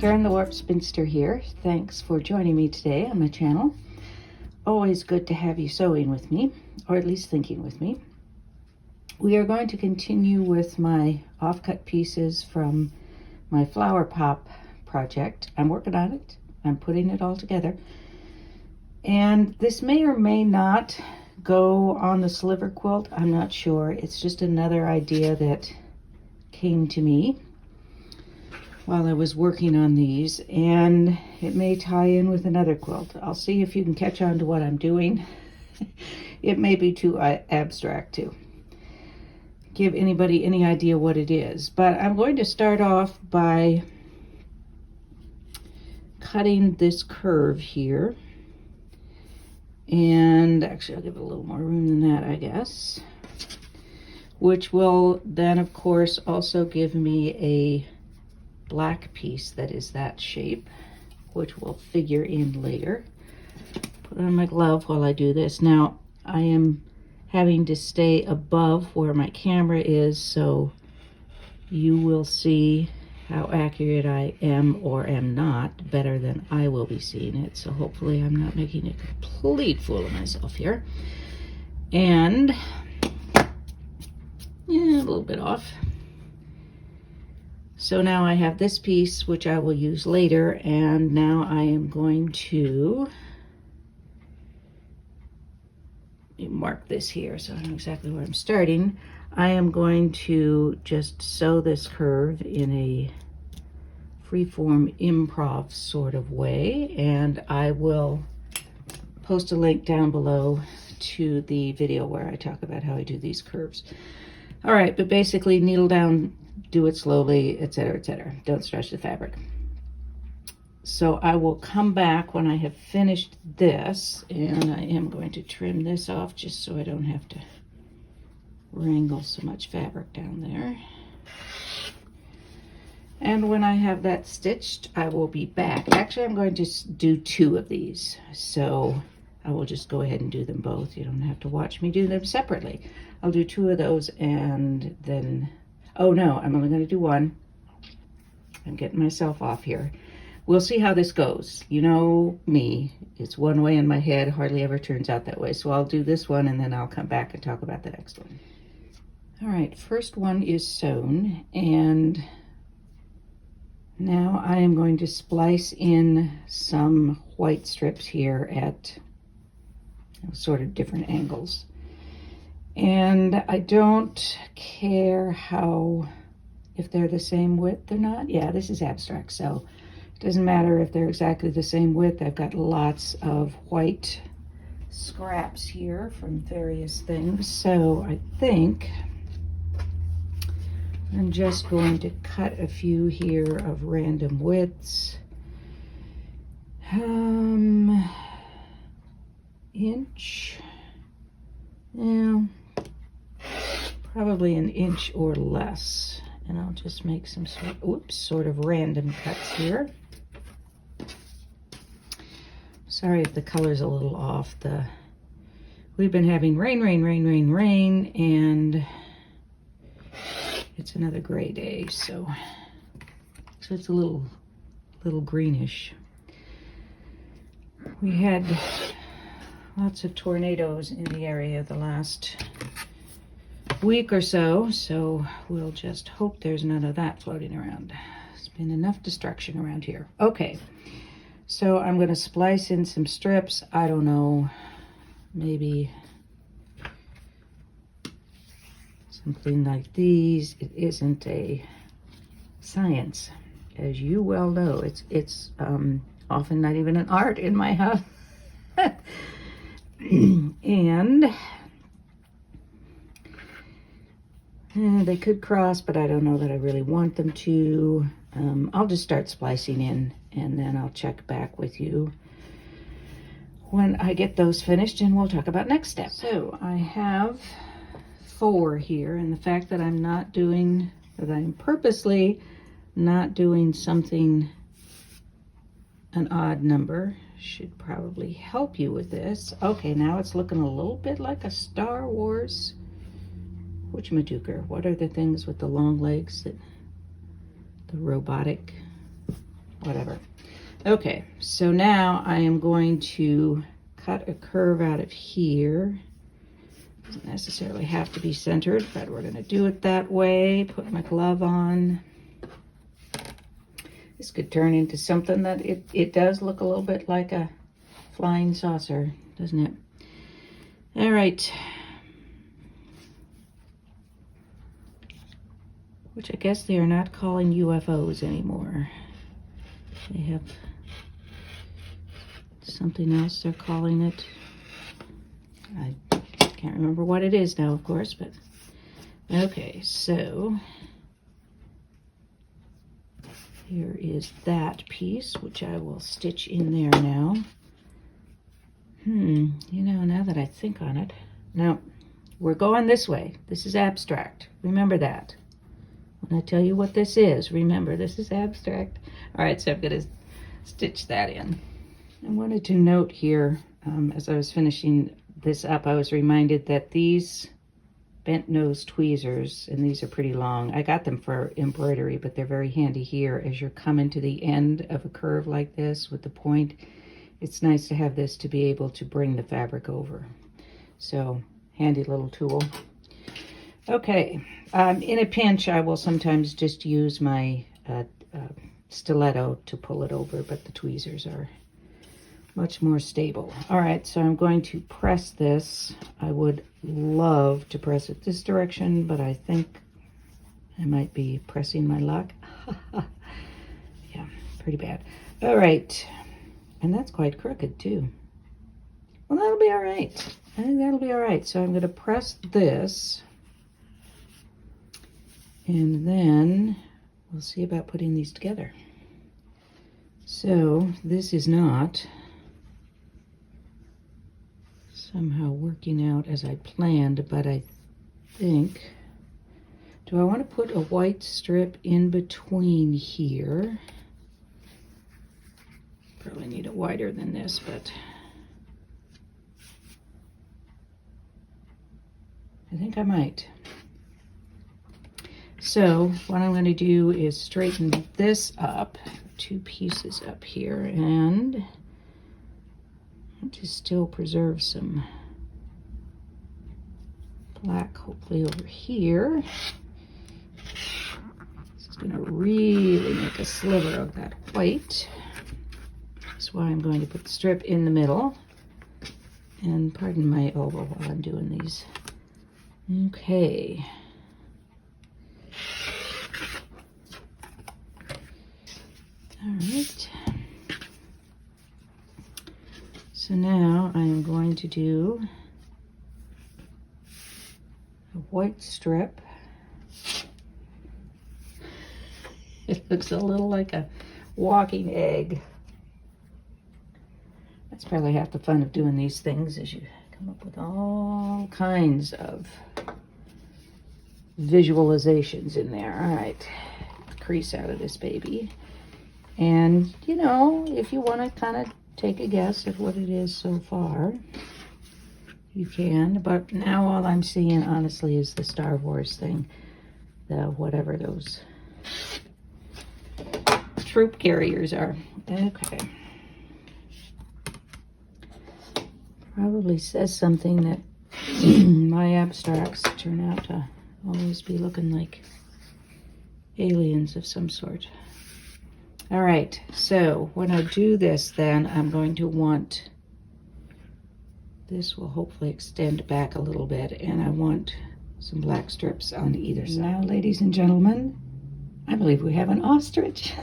Karen the Warp Spinster here. Thanks for joining me today on my channel. Always good to have you sewing with me, or at least thinking with me. We are going to continue with my offcut pieces from my flower pop project. I'm working on it. I'm putting it all together. And this may or may not go on the sliver quilt. I'm not sure. It's just another idea that came to me while I was working on these, and it may tie in with another quilt. I'll see if you can catch on to what I'm doing. It may be too abstract to give anybody any idea what it is, but I'm going to start off by cutting this curve here, and actually I'll give it a little more room than that, I guess, which will then of course also give me a black piece that is that shape, which will figure in later. Put on my glove while I do this. Now I am having to stay above where my camera is, so you will see how accurate I am or am not better than I will be seeing it. So hopefully I'm not making a complete fool of myself here. And yeah, a little bit off. So now I have this piece, which I will use later, and now I am going to mark this here so I know exactly where I'm starting. I am going to just sew this curve in a freeform improv sort of way, and I will post a link down below to the video where I talk about how I do these curves. All right, but basically needle down, do it slowly, etc., etc. Don't stretch the fabric. So I will come back when I have finished this, and I am going to trim this off just so I don't have to wrangle so much fabric down there. And when I have that stitched, I will be back. Actually, I'm going to do two of these, so I will just go ahead and do them both. You don't have to watch me do them separately. I'll do two of those, and then, oh no, I'm only going to do one. I'm getting myself off here. We'll see how this goes. You know me, it's one way in my head, hardly ever turns out that way. So I'll do this one, and then I'll come back and talk about the next one. All right, first one is sewn, and now I am going to splice in some white strips here at sort of different angles. And I don't care if they're the same width or not. Yeah, this is abstract, so it doesn't matter if they're exactly the same width. I've got lots of white scraps here from various things. So I think I'm just going to cut a few here of random widths. Inch. Yeah. Probably an inch or less, and I'll just make some sort of random cuts here. Sorry if the color's a little off. We've been having rain, and it's another gray day, so it's a little greenish. We had lots of tornadoes in the area the last week or so, so we'll just hope there's none of that floating around. There's been enough destruction around here. Okay, so I'm going to splice in some strips. I don't know, maybe something like these. It isn't a science, as you well know. It's often not even an art in my house. And they could cross, but I don't know that I really want them to. I'll just start splicing in, and then I'll check back with you when I get those finished, and we'll talk about next steps. So I have 4 here, and the fact that I'm purposely not doing something, an odd number, should probably help you with this. Okay, now it's looking a little bit like a Star Wars whatchamajooker. What are the things with the long legs, that the robotic whatever. Okay, so now I am going to cut a curve out of here. Doesn't necessarily have to be centered, but we're going to do it that way. Put my glove on. This could turn into something that it does look a little bit like a flying saucer, doesn't it? All right. Which I guess they are not calling UFOs anymore. They have something else they're calling it. I can't remember what it is now, of course, but okay, so here is that piece, which I will stitch in there now. You know, now that I think on it, now we're going this way. This is abstract. Remember that. When I tell you what this is, remember this is abstract. All right, so I'm going to stitch that in. I wanted to note here, as I was finishing this up, I was reminded that these bent nose tweezers, and these are pretty long. I got them for embroidery, but they're very handy here as you're coming to the end of a curve like this with the point. It's nice to have this to be able to bring the fabric over. So, handy little tool. Okay, in a pinch, I will sometimes just use my stiletto to pull it over, but the tweezers are much more stable. All right, so I'm going to press this. I would love to press it this direction, but I think I might be pressing my luck. Yeah, pretty bad. All right, and that's quite crooked too. Well, that'll be all right. I think that'll be all right. So I'm going to press this, and then we'll see about putting these together. So this is not somehow working out as I planned, but I think, do I want to put a white strip in between here? Probably need it wider than this, but I think I might. So what I'm going to do is straighten this up, two pieces up here, and to still preserve some black, hopefully over here. This is going to really make a sliver of that white. That's why I'm going to put the strip in the middle. And pardon my elbow while I'm doing these. Okay. All right. So now I am going to do a white strip. It looks a little like a walking egg. That's probably half the fun of doing these things, is you come up with all kinds of visualizations in there. All right, crease out of this baby. And, you know, if you want to kind of take a guess at what it is so far, you can. But now all I'm seeing, honestly, is the Star Wars thing. The whatever those troop carriers are. Okay. Probably says something that my abstracts turn out to always be looking like aliens of some sort. All right, so when I do this, then I'm going to want, this will hopefully extend back a little bit, and I want some black strips on either side. Now, ladies and gentlemen, I believe we have an ostrich,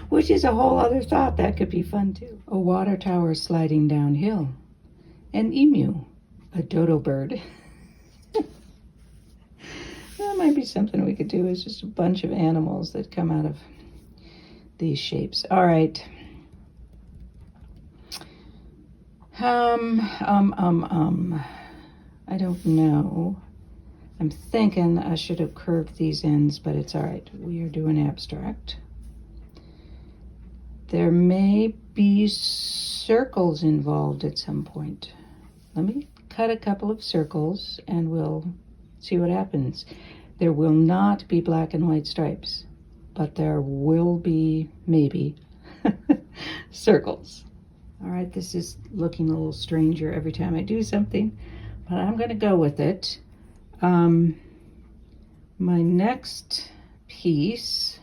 which is a whole other thought. That could be fun too. A water tower sliding downhill. An emu, a dodo bird. That might be something we could do, is just a bunch of animals that come out of these shapes. All right. I don't know. I'm thinking I should have curved these ends, but it's all right. We are doing abstract. There may be circles involved at some point. Let me cut a couple of circles and we'll see what happens. There will not be black and white stripes, but there will be maybe circles. All right, this is looking a little stranger every time I do something, but I'm going to go with it. My next piece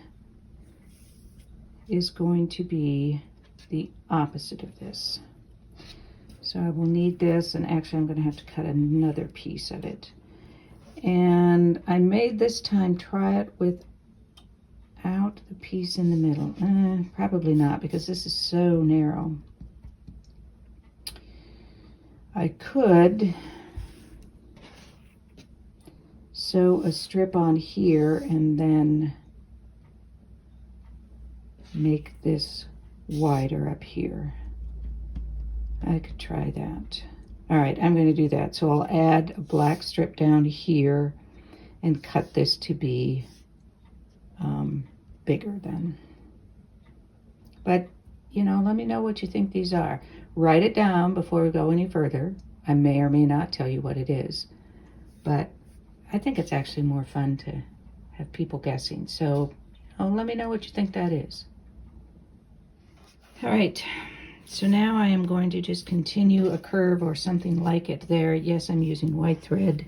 is going to be the opposite of this. So I will need this, and actually I'm going to have to cut another piece of it. And I may this time try it without the piece in the middle. Probably not, because this is so narrow. I could sew a strip on here and then make this wider up here. I could try that. All right, I'm going to do that. So I'll add a black strip down here and cut this to be bigger then. But, you know, let me know what you think these are. Write it down before we go any further. I may or may not tell you what it is, but I think it's actually more fun to have people guessing. So let me know what you think that is. All right, so now I am going to just continue a curve or something like it there. Yes, I'm using white thread,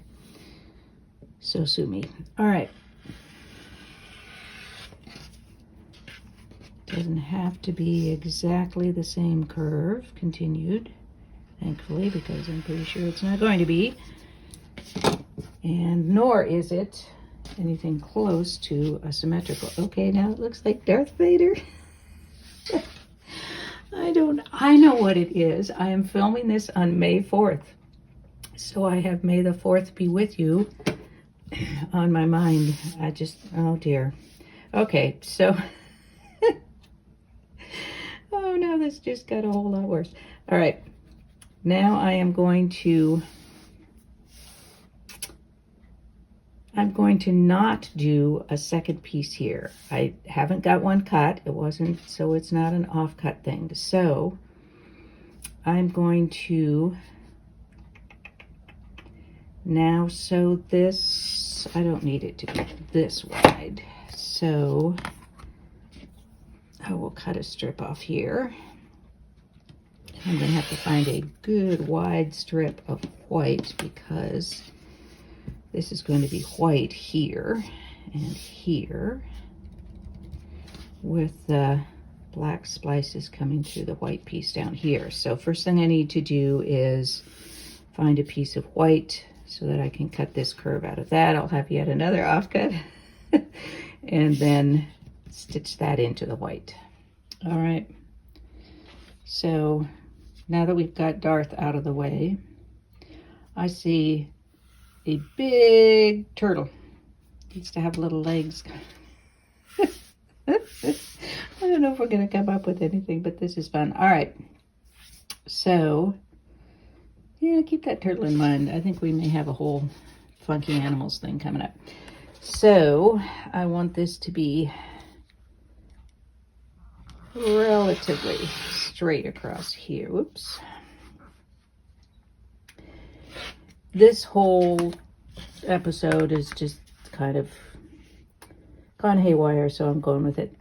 so sue me. All right. Doesn't have to be exactly the same curve. Continued, thankfully, because I'm pretty sure it's not going to be. And nor is it anything close to a symmetrical. Okay, now it looks like Darth Vader. I know what it is. I am filming this on May 4th. So I have May the 4th be with you on my mind. Oh dear. Okay, so, oh no, this just got a whole lot worse. All right, now I'm going to not do a second piece here. I haven't got one cut. It wasn't, so it's not an off-cut thing. So I'm going to now sew this. I don't need it to be this wide. So I will cut a strip off here. I'm going to have to find a good wide strip of white because this is going to be white here and here with the black splices coming through the white piece down here. So first thing I need to do is find a piece of white so that I can cut this curve out of that. I'll have yet another offcut and then stitch that into the white. All right, so now that we've got Darth out of the way, I see a big turtle. Needs to have little legs. I don't know if we're going to come up with anything, but this is fun. All right. So, yeah, keep that turtle in mind. I think we may have a whole funky animals thing coming up. So, I want this to be relatively straight across here. Whoops. This whole episode is just kind of gone haywire, so I'm going with it.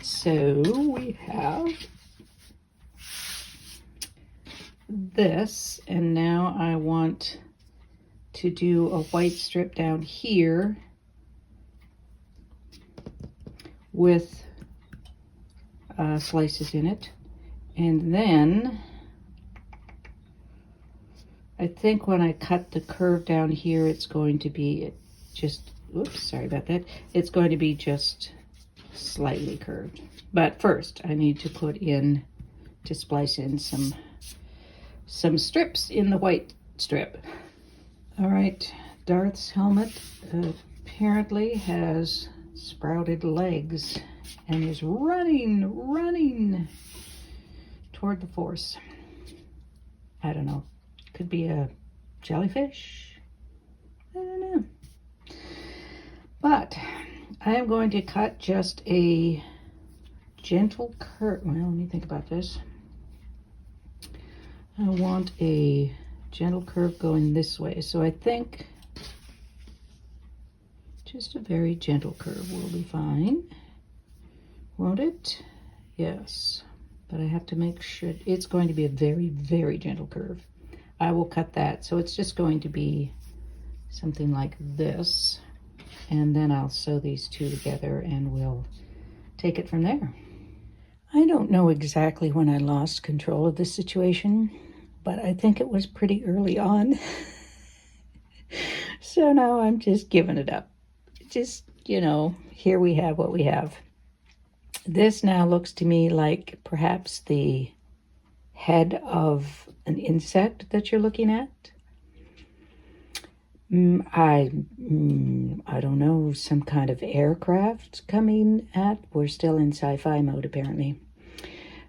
So we have this, and now I want to do a white strip down here with slices in it, and then I think when I cut the curve down here, it's going to be just, oops, sorry about that. It's going to be just slightly curved. But first, I need to put in, to splice in some strips in the white strip. All right, Darth's helmet apparently has sprouted legs and is running toward the force. I don't know. Could be a jellyfish. I don't know. But I am going to cut just a gentle curve. Well, let me think about this. I want a gentle curve going this way. So I think just a very gentle curve will be fine. Won't it? Yes. But I have to make sure it's going to be a very, very gentle curve. I will cut that. So it's just going to be something like this. And then I'll sew these two together and we'll take it from there. I don't know exactly when I lost control of this situation, but I think it was pretty early on. So now I'm just giving it up. Just, here we have what we have. This now looks to me like perhaps the head of an insect that you're looking at. I don't know, some kind of aircraft coming at. We're still in sci-fi mode, apparently.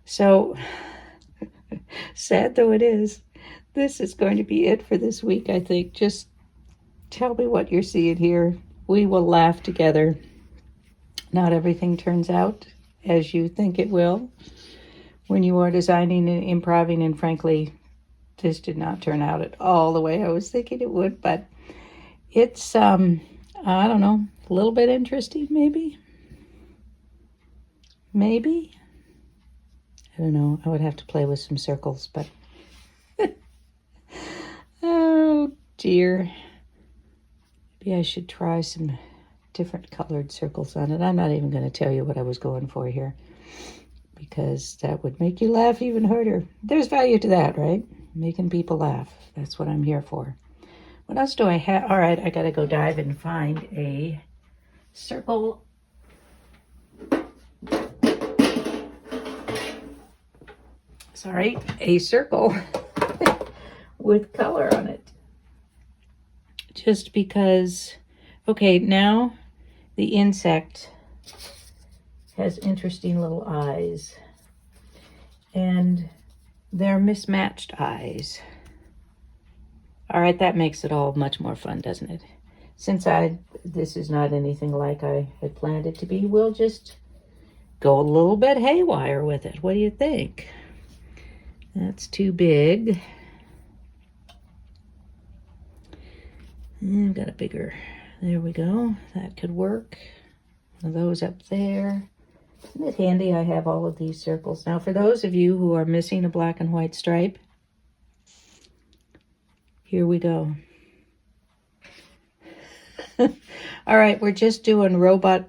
So, sad though it is, this is going to be it for this week, I think. Just tell me what you're seeing here. We will laugh together. Not everything turns out as you think it will when you are designing and improving, and frankly, this did not turn out at all the way I was thinking it would, but it's, I don't know, a little bit interesting, maybe? Maybe? I don't know. I would have to play with some circles, but... Oh, dear. Maybe I should try some different colored circles on it. I'm not even going to tell you what I was going for here, because that would make you laugh even harder. There's value to that, right? Making people laugh. That's what I'm here for. What else do I have? All right, I got to go dive and find a circle. Sorry, a circle with color on it. Just because, okay, now the insect has interesting little eyes, and they're mismatched eyes. All right, that makes it all much more fun, doesn't it? Since this is not anything like I had planned it to be, we'll just go a little bit haywire with it. What do you think? That's too big. I've got a bigger, there we go. That could work. One of those up there. Isn't it handy I have all of these circles? Now, for those of you who are missing a black and white stripe, here we go. All right, we're just doing robot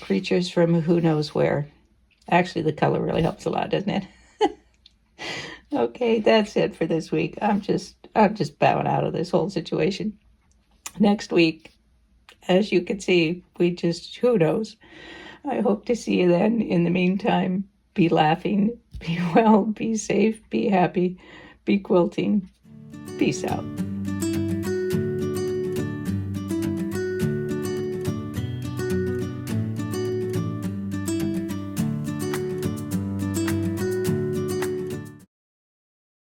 creatures from who knows where. Actually, the color really helps a lot, doesn't it? Okay, that's it for this week. I'm just bowing out of this whole situation. Next week, as you can see, who knows. I hope to see you then. In the meantime, be laughing, be well, be safe, be happy, be quilting. Peace out.